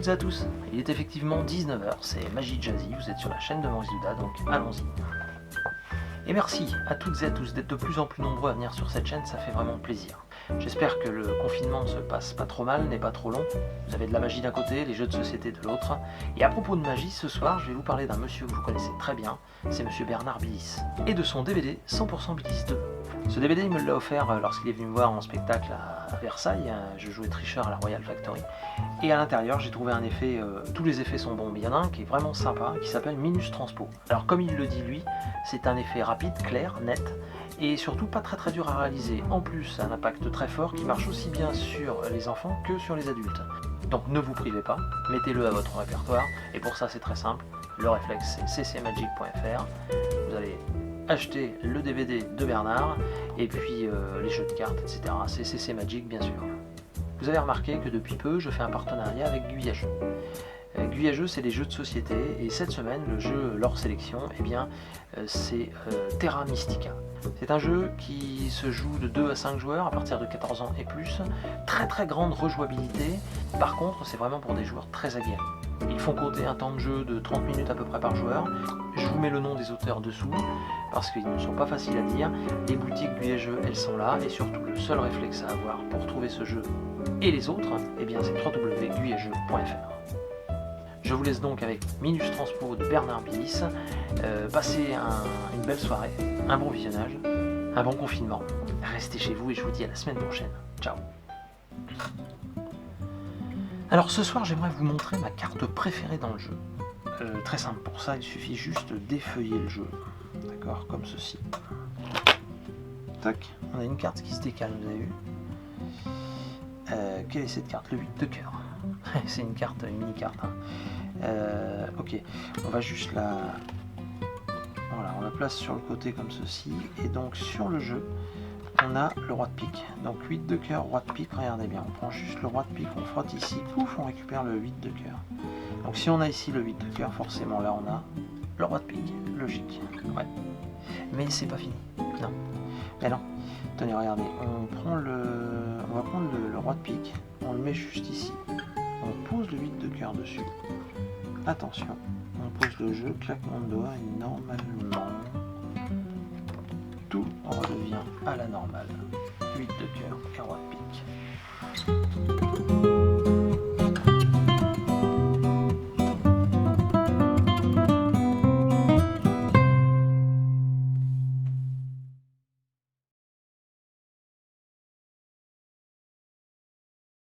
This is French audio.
toutes et à tous, il est effectivement 19 h, c'est Magie Jazzy, vous êtes sur la chaîne de Maurice Duda, donc allons-y. Et merci à toutes et à tous d'être de plus en plus nombreux à venir sur cette chaîne, ça fait vraiment plaisir. J'espère que le confinement se passe pas trop mal, n'est pas trop long. Vous avez de la magie d'un côté, les jeux de société de l'autre. Et à propos de magie, ce soir, je vais vous parler d'un monsieur que vous connaissez très bien, c'est monsieur Bernard Billis, et de son DVD 100% Billis 2. Ce DVD, il me l'a offert lorsqu'il est venu me voir en spectacle à Versailles. Je jouais tricheur à la Royal Factory. Et à l'intérieur, j'ai trouvé un effet, tous les effets sont bons, mais il y en a un qui est vraiment sympa, qui s'appelle Minus Transpo. Alors comme il le dit lui, c'est un effet rapide, clair, net, et surtout pas très dur à réaliser. En plus, un impact très fort qui marche aussi bien sur les enfants que sur les adultes. Donc ne vous privez pas, mettez-le à votre répertoire, et pour ça c'est très simple, le réflexe c'est ccmagic.fr, vous allez acheter le DVD de Bernard, et puis les jeux de cartes, etc. C'est CC Magic bien sûr. Vous avez remarqué que depuis peu, je fais un partenariat avec Guyageux. Guyageux, c'est les jeux de société, et cette semaine, le jeu leur sélection, eh bien, c'est Terra Mystica. C'est un jeu qui se joue de 2 à 5 joueurs à partir de 14 ans et plus. Très grande rejouabilité. Par contre, c'est vraiment pour des joueurs très aguerris. Ils font compter un temps de jeu de 30 minutes à peu près par joueur. Je vous mets le nom des auteurs dessous, parce qu'ils ne sont pas faciles à dire. Les boutiques Guyageux, elles sont là, et surtout le seul réflexe à avoir pour trouver ce jeu et les autres, eh bien c'est www.guyageux.fr. Je vous laisse donc avec Minus Transpo de Bernard Billis. Passez une belle soirée, un bon visionnage, un bon confinement. Restez chez vous et je vous dis à la semaine prochaine. Ciao. Alors ce soir, j'aimerais vous montrer ma carte préférée dans le jeu. Très simple, pour ça, il suffit juste d'effeuiller le jeu. D'accord, comme ceci. Tac, on a une carte qui se décale, vous avez vu. Quelle est cette carte? Le 8 de cœur. C'est une carte, une mini-carte. Ok, on va juste la... Voilà, on la place sur le côté comme ceci. Et donc sur le jeu, on a le roi de pique. Donc 8 de cœur, roi de pique, regardez bien. On prend juste le roi de pique, on frotte ici, pouf, on récupère le 8 de cœur. Donc si on a ici le 8 de cœur, forcément là on a le roi de pique. Logique, ouais. Mais c'est pas fini, non. Mais non, tenez, regardez, on va prendre le roi de pique, on le met juste ici. On pose le 8 de cœur dessus. Attention, on pose le jeu, claquement de doigts, et normalement, tout redevient à la normale. 8 de cœur et roi de pique.